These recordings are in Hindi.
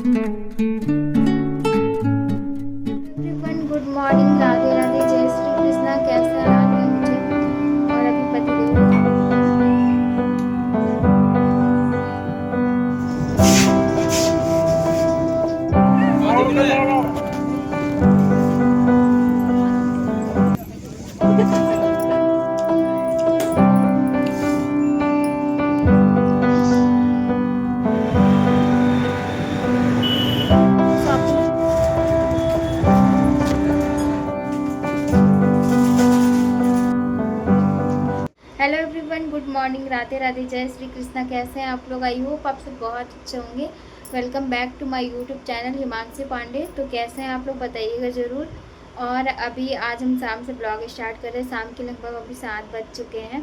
गुड मॉर्निंग, राधे राधे, जय श्री कृष्णा। कैसा हाल है मुझे और अभी पतिदेव shopping. Hello everyone, good morning, Radhe Radhe, जय श्री कृष्णा। कैसे हैं आप लोग? आई होप आप सब बहुत अच्छे होंगे। Welcome back to my YouTube channel Himanshi Pandey. तो कैसे हैं आप लोग बताइएगा ज़रूर। और अभी आज हम शाम से ब्लॉग स्टार्ट कर रहे हैं। शाम के लगभग अभी 7 बज चुके हैं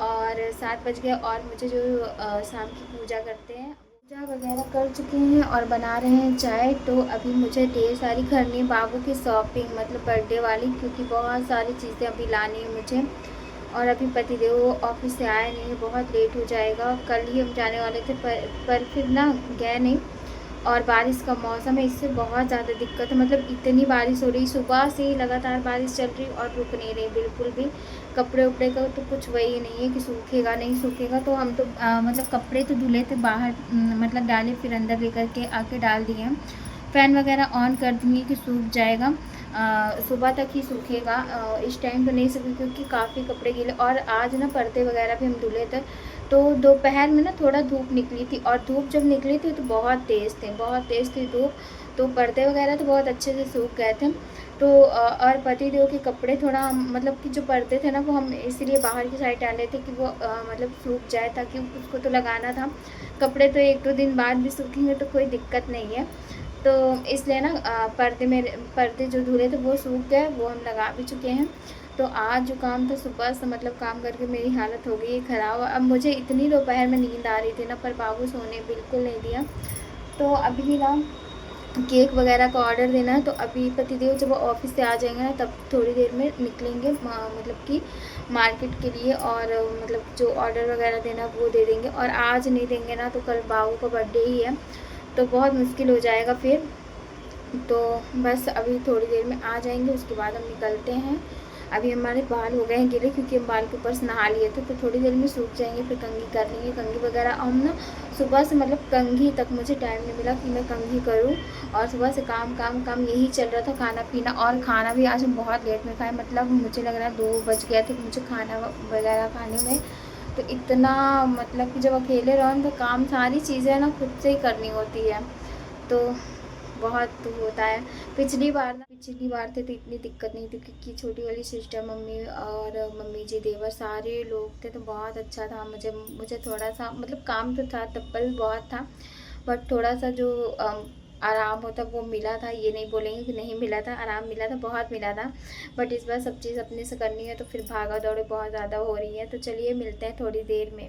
और 7 बज गए और मुझे जो शाम की पूजा करते हैं पूजा वगैरह कर चुके हैं और बना रहे हैं चाय। तो अभी मुझे ढेर सारी करनी है बाबू की शॉपिंग, मतलब बर्थडे वाली, क्योंकि बहुत सारी चीज़ें अभी लानी है मुझे। और अभी पतिदेव ऑफिस से आए नहीं, बहुत लेट हो जाएगा। कल ही हम जाने वाले थे पर फिर ना गए नहीं। और बारिश का मौसम है, इससे बहुत ज़्यादा दिक्कत है। मतलब इतनी बारिश हो रही, सुबह से ही लगातार बारिश चल रही और रुक नहीं रही बिल्कुल भी। कपड़े उपड़े का तो कुछ वही नहीं है कि सूखेगा नहीं सूखेगा। तो हम तो मतलब कपड़े तो धुले थे बाहर, मतलब डाले, फिर अंदर लेकर के आके डाल दिए हैं। फ़ैन वगैरह ऑन कर दूँगी कि सूख जाएगा। सुबह तक ही सूखेगा। इस टाइम तो नहीं सूखे क्योंकि काफ़ी कपड़े गीले। और आज ना पर्दे वगैरह भी हम धुले थे। तो दोपहर में ना थोड़ा धूप निकली थी और धूप जब निकली थी तो बहुत तेज़ थी धूप। तो पर्दे वगैरह तो बहुत अच्छे से सूख गए थे। तो और पतिदेव के कपड़े थोड़ा मतलब कि जो पर्दे थे ना वो हम इसलिए बाहर की साइड डाले थे कि वो मतलब सूख जाए, ताकि उसको तो लगाना था। कपड़े तो 1-2 दिन बाद भी सूखेंगे तो कोई दिक्कत नहीं है। तो इसलिए ना पर्दे जो धुले थे वो सूख गए, वो हम लगा भी चुके हैं। तो आज जो काम था सुबह से, मतलब काम करके मेरी हालत हो गई है ख़राब। अब मुझे इतनी दोपहर में नींद आ रही थी ना, पर बाबू सोने बिल्कुल नहीं दिया। तो अभी ना केक वगैरह का ऑर्डर देना है। तो अभी पतिदेव जब ऑफिस से आ जाएंगे ना तब थोड़ी देर में निकलेंगे, मतलब कि मार्केट के लिए। और मतलब जो ऑर्डर वगैरह देना है वो दे देंगे। और आज नहीं देंगे ना तो कल बाबू का बर्थडे ही है, तो बहुत मुश्किल हो जाएगा फिर। तो बस अभी थोड़ी देर में आ जाएंगे, उसके बाद हम निकलते हैं। अभी हमारे बाल हो गए हैं गीले क्योंकि हम बाल के ऊपर से नहा लिए थे। तो थोड़ी देर में सूख जाएंगे, फिर कंघी कर लेंगे, कंघी वगैरह। हम ना सुबह से मतलब कंघी तक मुझे टाइम नहीं मिला कि मैं कंघी करूं। और सुबह से काम काम काम यही चल रहा था, खाना पीना। और खाना भी आज हम बहुत लेट में खाए, मतलब मुझे लग रहा है 2 बज गए थे मुझे खाना वगैरह खाने में। तो इतना मतलब कि जब अकेले रहो तो काम सारी चीज़ें ना खुद से ही करनी होती है। तो बहुत होता है। पिछली बार थे तो इतनी दिक्कत नहीं थी क्योंकि छोटी वाली सिस्टर, मम्मी और मम्मी जी, देवर, सारे लोग थे। तो बहुत अच्छा था। मुझे थोड़ा सा मतलब काम तो था, तब्बल बहुत था, बट थोड़ा सा जो आराम होता वो मिला था। ये नहीं बोलेंगे कि नहीं मिला था, आराम मिला था, बहुत मिला था। बट इस बार सब चीज़ अपने से करनी है तो फिर भागा दौड़ी बहुत ज़्यादा हो रही है। तो चलिए मिलते हैं थोड़ी देर में।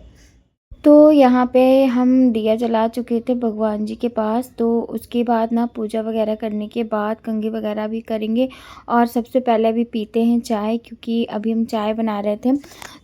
तो यहाँ पे हम दिया जला चुके थे भगवान जी के पास। तो उसके बाद ना पूजा वगैरह करने के बाद कंघी वगैरह भी करेंगे। और सबसे पहले भी पीते हैं चाय, क्योंकि अभी हम चाय बना रहे थे।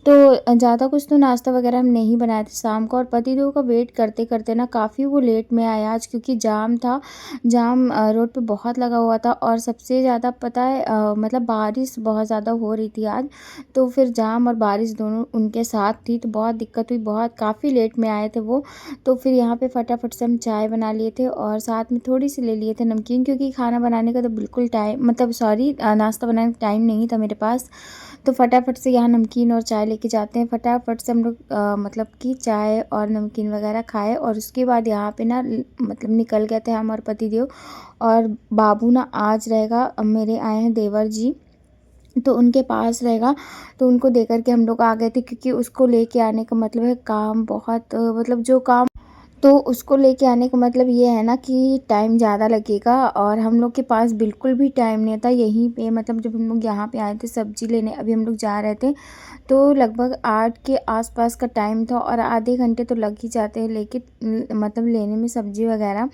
तो ज़्यादा कुछ तो नाश्ता वगैरह हम नहीं बनाए थे शाम को। और पतिदेव का वेट करते करते ना काफ़ी वो लेट में आया आज, क्योंकि जाम था। जाम रोड पे बहुत लगा हुआ था। और सबसे ज़्यादा पता है मतलब बारिश बहुत ज़्यादा हो रही थी आज। तो फिर जाम और बारिश दोनों उनके साथ थी, तो बहुत दिक्कत हुई, बहुत काफ़ी लेट में आए थे वो। तो फिर यहाँ पे फटाफट से हम चाय बना लिए थे और साथ में थोड़ी सी ले लिए थे नमकीन, क्योंकि खाना बनाने का तो बिल्कुल टाइम, मतलब सॉरी, नाश्ता बनाने का टाइम नहीं था मेरे पास। तो फटाफट से यहाँ नमकीन और चाय लेके जाते हैं। फटाफट से हम लोग मतलब कि चाय और नमकीन वगैरह खाए और उसके बाद यहाँ पे ना मतलब निकल गए थे हम और पतिदेव। और बाबू ना आज रहेगा, मेरे आए हैं देवर जी, तो उनके पास रहेगा। तो उनको देकर के हम लोग आ गए थे, क्योंकि उसको लेके आने का मतलब है काम बहुत मतलब जो काम, तो उसको लेके आने का मतलब ये है ना कि टाइम ज़्यादा लगेगा। और हम लोग के पास बिल्कुल भी टाइम नहीं था यहीं पे, मतलब जब हम लोग यहाँ पे आए थे सब्जी लेने, अभी हम लोग जा रहे थे तो लगभग 8 के आसपास का टाइम था। और आधे घंटे तो लग ही जाते हैं लेके मतलब लेने में सब्जी वगैरह।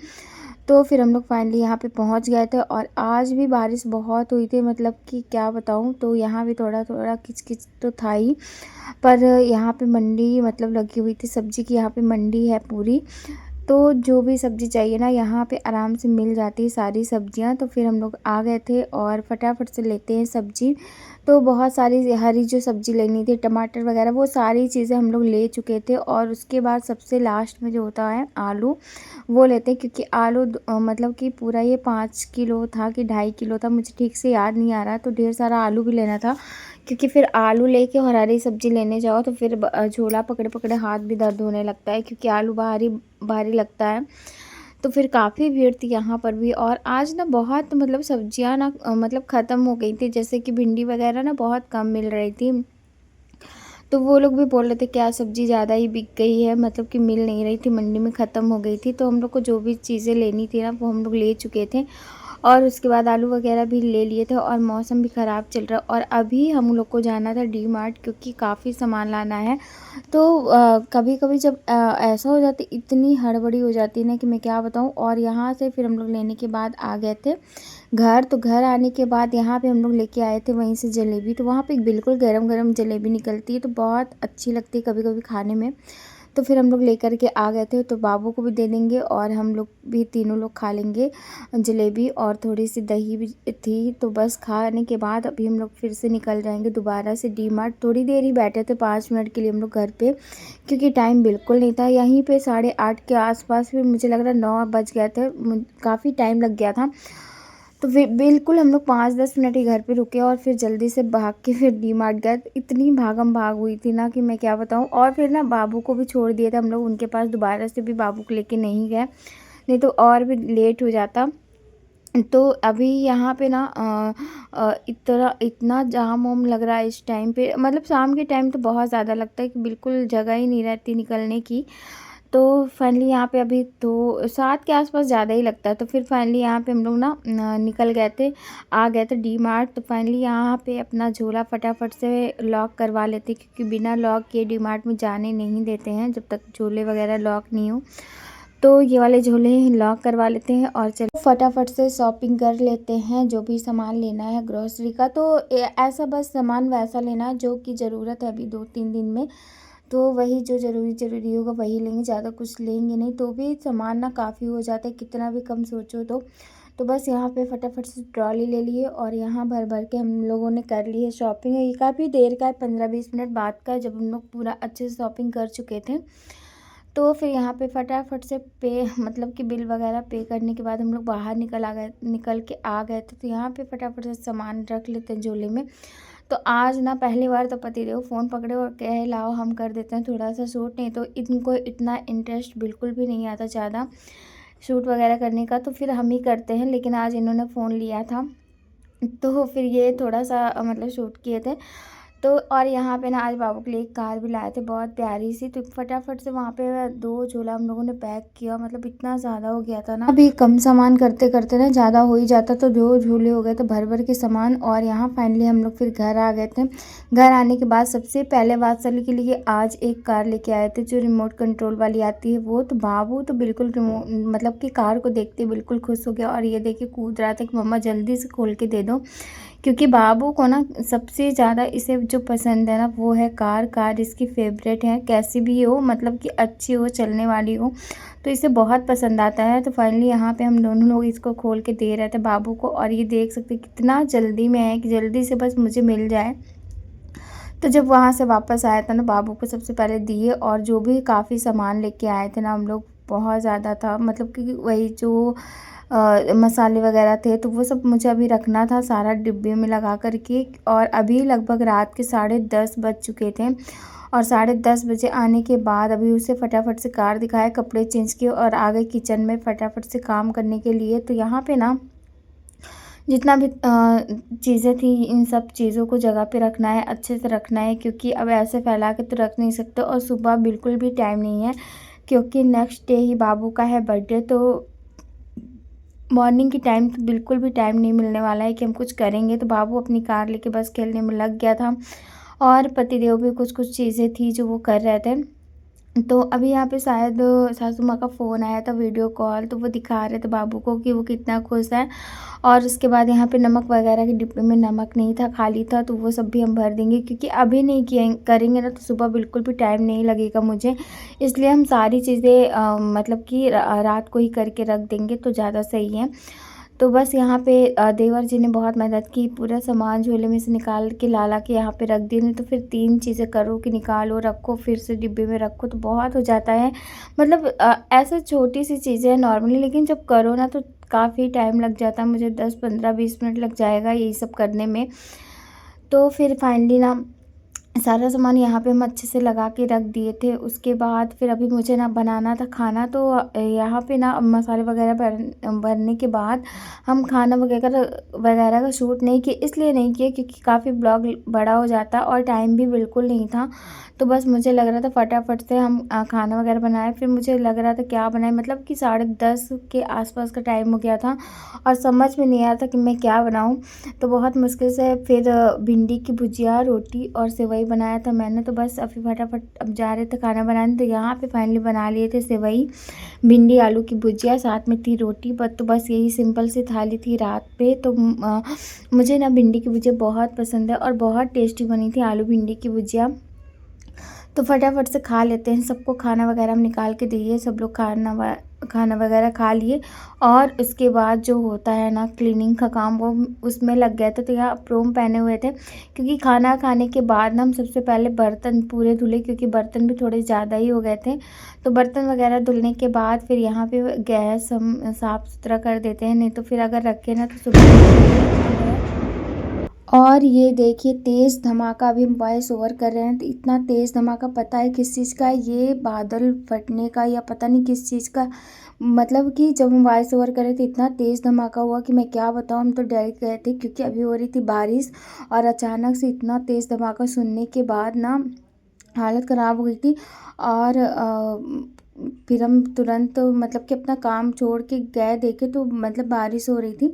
तो फिर हम लोग फाइनली यहाँ पे पहुँच गए थे। और आज भी बारिश बहुत हुई थी, मतलब कि क्या बताऊँ। तो यहाँ भी थोड़ा थोड़ा किच तो था ही। पर यहाँ पे मंडी मतलब लगी हुई थी सब्जी की, यहाँ पे मंडी है पूरी। तो जो भी सब्ज़ी चाहिए ना यहाँ पे आराम से मिल जाती है सारी सब्जियाँ। तो फिर हम लोग आ गए थे और फटाफट से लेते हैं सब्ज़ी। तो बहुत सारी हरी जो सब्ज़ी लेनी थी, टमाटर वगैरह, वो सारी चीज़ें हम लोग ले चुके थे। और उसके बाद सबसे लास्ट में जो होता है आलू, वो लेते हैं, क्योंकि आलू मतलब कि पूरा ये 5 किलो था कि 2.5 किलो था, मुझे ठीक से याद नहीं आ रहा। तो ढेर सारा आलू भी लेना था, क्योंकि फिर आलू लेके और हरी सब्ज़ी लेने जाओ तो फिर झोला पकड़े पकड़े हाथ भी दर्द होने लगता है, क्योंकि आलू भारी भारी लगता है। तो फिर काफ़ी भीड़ थी यहाँ पर भी। और आज ना बहुत मतलब सब्जियाँ ना मतलब ख़त्म हो गई थी, जैसे कि भिंडी वगैरह ना बहुत कम मिल रही थी। तो वो लोग भी बोल रहे थे क्या सब्ज़ी ज़्यादा ही बिक गई है, मतलब कि मिल नहीं रही थी, मंडी में ख़त्म हो गई थी। तो हम लोग को जो भी चीज़ें लेनी थी ना वो हम लोग ले चुके थे। और उसके बाद आलू वगैरह भी ले लिए थे, और मौसम भी ख़राब चल रहा। और अभी हम लोग को जाना था डी मार्ट, क्योंकि काफ़ी सामान लाना है। तो कभी कभी जब ऐसा हो जाता है, इतनी हड़बड़ी हो जाती है ना कि मैं क्या बताऊँ। और यहाँ से फिर हम लोग लेने के बाद आ गए थे घर। तो घर आने के बाद यहाँ पे हम लोग लेके आए थे वहीं से जलेबी। तो वहाँ पे बिल्कुल गरम गरम जलेबी निकलती है, तो बहुत अच्छी लगती है कभी कभी खाने में। तो फिर हम लोग लेकर के आ गए थे। तो बाबू को भी दे देंगे और हम लोग भी तीनों लोग खा लेंगे जलेबी। और थोड़ी सी दही भी थी। तो बस खाने के बाद अभी हम लोग फिर से निकल जाएंगे दोबारा से डी मार्ट। थोड़ी देर ही बैठे थे, 5 मिनट के लिए हम लोग घर पे, क्योंकि टाइम बिल्कुल नहीं था। यहीं पे 8:30 के आसपास फिर मुझे लग रहा है 9 बज गए थे, काफ़ी टाइम लग गया था। तो फिर बिल्कुल हम लोग 5-10 मिनट ही घर पे रुके और फिर जल्दी से भाग के फिर डी मार्ट गए। तो इतनी भागम भाग हुई थी ना कि मैं क्या बताऊँ। और फिर ना बाबू को भी छोड़ दिया था हम लोग उनके पास, दोबारा से भी बाबू को लेके नहीं गए, नहीं तो और भी लेट हो जाता। तो अभी यहाँ पे ना इतना इतना जाम वाम लग रहा है इस टाइम पे, मतलब शाम के टाइम तो बहुत ज़्यादा लगता है कि बिल्कुल जगह ही नहीं रहती निकलने की। तो फाइनली यहाँ पे अभी तो 7 के आसपास ज़्यादा ही लगता है। तो फिर फाइनली यहाँ पे हम लोग ना निकल गए थे, आ गए थे डी मार्ट। तो फाइनली यहाँ पे अपना झोला फटाफट से लॉक करवा लेते, क्योंकि बिना लॉक के डी मार्ट में जाने नहीं देते हैं जब तक झोले वगैरह लॉक नहीं हो। तो ये वाले झोले लॉक करवा लेते हैं और चलो फटाफट से शॉपिंग कर लेते हैं, जो भी सामान लेना है ग्रोसरी का। तो ऐसा बस सामान वैसा लेना है जो कि ज़रूरत है अभी 2-3 दिन में। तो वही जो ज़रूरी होगा वही लेंगे, ज़्यादा कुछ लेंगे नहीं। तो भी सामान ना काफ़ी हो जाता है, कितना भी कम सोचो तो बस यहाँ पे फटाफट से ट्रॉली ले लिए और यहाँ भर भर के हम लोगों ने कर ली है शॉपिंग। ये काफ़ी देर का है, 15-20 मिनट बाद का है, जब हम लोग पूरा अच्छे से शॉपिंग कर चुके थे। तो फिर यहाँ पे फटाफट से पे मतलब कि बिल वगैरह पे करने के बाद हम लोग बाहर निकल के आ गए थे। तो यहाँ पे फटाफट से सामान रख लेते हैं झोले में। तो आज ना पहली बार तो पतिदेव फ़ोन पकड़े और कहे लाओ हम कर देते हैं थोड़ा सा शूट, नहीं तो इनको इतना इंटरेस्ट बिल्कुल भी नहीं आता ज़्यादा शूट वगैरह करने का, तो फिर हम ही करते हैं। लेकिन आज इन्होंने फ़ोन लिया था तो फिर ये थोड़ा सा मतलब शूट किए थे। तो और यहाँ पे ना आज बाबू के लिए एक कार भी लाए थे बहुत प्यारी सी। तो फटाफट से वहाँ पे 2 झोला हम लोगों ने पैक किया, मतलब इतना ज़्यादा हो गया था ना, अभी कम सामान करते करते ना ज़्यादा हो ही जाता। तो 2 झोले हो गए थे भर भर के सामान। और यहाँ फाइनली हम लोग फिर घर आ गए थे। घर आने के बाद सबसे पहले वात्सल्य के लिए आज एक कार लेके आए थे जो रिमोट कंट्रोल वाली आती है वो। तो बाबू तो बिल्कुल रिमोट मतलब कि कार को देखते बिल्कुल खुश हो गया और ये देख के कूद रहा था कि मम्मा जल्दी से खोल के दे दो, क्योंकि बाबू को ना सबसे ज़्यादा इसे जो पसंद है ना वो है कार। कार इसकी फेवरेट है, कैसी भी हो, मतलब कि अच्छी हो, चलने वाली हो, तो इसे बहुत पसंद आता है। तो फाइनली यहाँ पे हम दोनों लोग इसको खोल के दे रहे थे बाबू को। और ये देख सकते कितना जल्दी में है कि जल्दी से बस मुझे मिल जाए। तो जब वहाँ से वापस आया था ना बाबू को सबसे पहले दिए। और जो भी काफ़ी सामान लेके आए थे ना हम लोग, बहुत ज़्यादा था, मतलब कि वही जो मसाले वगैरह थे तो वो सब मुझे अभी रखना था सारा डिब्बे में लगा कर के। और अभी लगभग रात के 10:30 बज चुके थे। और 10:30 बजे आने के बाद अभी उसे फटाफट से कार दिखाया, कपड़े चेंज किए और आ गए किचन में फटाफट से काम करने के लिए। तो यहाँ पे ना जितना भी चीज़ें थी इन सब चीज़ों को जगह पे रखना है, अच्छे से रखना है, क्योंकि अब ऐसे फैला के तो रख नहीं सकते। और सुबह बिल्कुल भी टाइम नहीं है, क्योंकि नेक्स्ट डे ही बाबू का है बर्थडे। तो मॉर्निंग की टाइम तो बिल्कुल भी टाइम नहीं मिलने वाला है कि हम कुछ करेंगे। तो बाबू अपनी कार लेके बस खेलने में लग गया था। और पतिदेव भी कुछ कुछ चीज़ें थी जो वो कर रहे थे। तो अभी यहाँ पे शायद सासू माँ का फ़ोन आया था वीडियो कॉल, तो वो दिखा रहे थे बाबू को कि वो कितना खुश है। और उसके बाद यहाँ पे नमक वगैरह के डिब्बे में नमक नहीं था, खाली था, तो वो सब भी हम भर देंगे क्योंकि अभी नहीं किए करेंगे ना तो सुबह बिल्कुल भी टाइम नहीं लगेगा मुझे। इसलिए हम सारी चीज़ें मतलब कि रात को ही करके रख देंगे तो ज़्यादा सही है। तो बस यहाँ पे देवर जी ने बहुत मदद की, पूरा सामान झोले में से निकाल के ला के यहाँ पे रख दिए। नहीं तो फिर 3 चीज़ें करो कि निकालो, रखो, फिर से डिब्बे में रखो, तो बहुत हो जाता है। मतलब ऐसे छोटी-सी चीज़ें हैं नॉर्मली, लेकिन जब करो ना तो काफ़ी टाइम लग जाता है। मुझे 10, 15, 20 मिनट लग जाएगा यही सब करने में। तो फिर फाइनली ना सारा सामान यहाँ पे हम अच्छे से लगा के रख दिए थे। उसके बाद फिर अभी मुझे ना बनाना था खाना, तो यहाँ पे ना मसाले वगैरह भरने के बाद हम खाना वगैरह वगैरह का शूट नहीं किए, इसलिए नहीं किए क्योंकि काफ़ी ब्लॉग बड़ा हो जाता और टाइम भी बिल्कुल नहीं था। तो बस मुझे लग रहा था फटाफट से हम खाना वगैरह बनाए। फिर मुझे लग रहा था क्या बनाए, मतलब कि 10:30 के आसपास का टाइम हो गया था और समझ में नहीं आ रहा था कि मैं क्या बनाऊँ। तो बहुत मुश्किल से फिर भिंडी की भुजिया, रोटी और सेवई बनाया था मैंने। तो बस अभी फटाफट अब जा रहे थे खाना बनाने, तो यहाँ पे फाइनली बना लिए थे सेवई, भिंडी आलू की भुजिया, साथ में थी रोटी। बट तो बस यही सिंपल सी थाली थी रात पे। तो मुझे ना भिंडी की भुजिया बहुत पसंद है और बहुत टेस्टी बनी थी आलू भिंडी की भुजिया। तो फटाफट से खा लेते हैं, सबको खाना वगैरह हम निकाल के दिए, सब लोग खाना वगैरह खा लिए। और उसके बाद जो होता है ना क्लीनिंग का काम, वो उसमें लग गए थे। तो यहाँ अप्रोम पहने हुए थे क्योंकि खाना खाने के बाद ना हम सबसे पहले बर्तन पूरे धुले, क्योंकि बर्तन भी थोड़े ज़्यादा ही हो गए थे। तो बर्तन वगैरह धुलने के बाद फिर यहाँ पे गैस हम साफ़ सुथरा कर देते हैं, नहीं तो फिर अगर रखे ना तो सुबह। और ये देखिए तेज़ धमाका, अभी हम वॉइस ओवर कर रहे हैं तो इतना तेज़ धमाका, पता है किस चीज़ का है? ये बादल फटने का या पता नहीं किस चीज़ का। मतलब कि जब हम वॉइस ओवर कर रहे थे इतना तेज़ धमाका हुआ कि मैं क्या बताऊँ, हम तो डर गए थे क्योंकि अभी हो रही थी बारिश और अचानक से इतना तेज़ धमाका सुनने के बाद ना हालत ख़राब हो गई थी। और फिर हम तुरंत मतलब कि अपना काम छोड़ के गए देखे तो मतलब बारिश हो रही थी।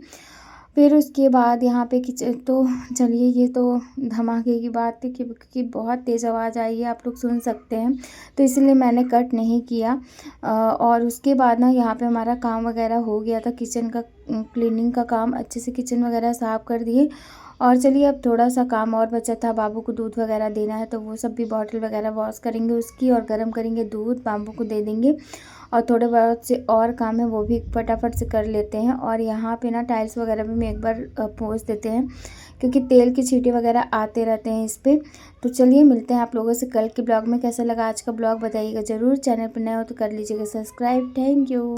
फिर उसके बाद यहाँ पे तो चलिए ये तो धमाके की बात थी क्योंकि बहुत तेज़ आवाज़ आई है, आप लोग सुन सकते हैं, तो इसलिए मैंने कट नहीं किया। और उसके बाद ना यहाँ पे हमारा काम वगैरह हो गया था, किचन का क्लीनिंग का काम, अच्छे से किचन वगैरह साफ़ कर दिए। और चलिए अब थोड़ा सा काम और बचा था, बाबू को दूध वगैरह देना है तो वो सब भी बॉटल वगैरह वॉश करेंगे उसकी, और गर्म करेंगे दूध, बाबू को दे देंगे। और थोड़े बहुत से और काम है वो भी फटाफट से कर लेते हैं। और यहाँ पे ना टाइल्स वगैरह भी मैं एक बार पोंछ देते हैं क्योंकि तेल की छींटे वगैरह आते रहते हैं इस पर। तो चलिए मिलते हैं आप लोगों से कल के ब्लॉग में। कैसा लगा आज का ब्लॉग बताइएगा ज़रूर, चैनल पर नए हो तो कर लीजिएगा सब्सक्राइब। Thank you.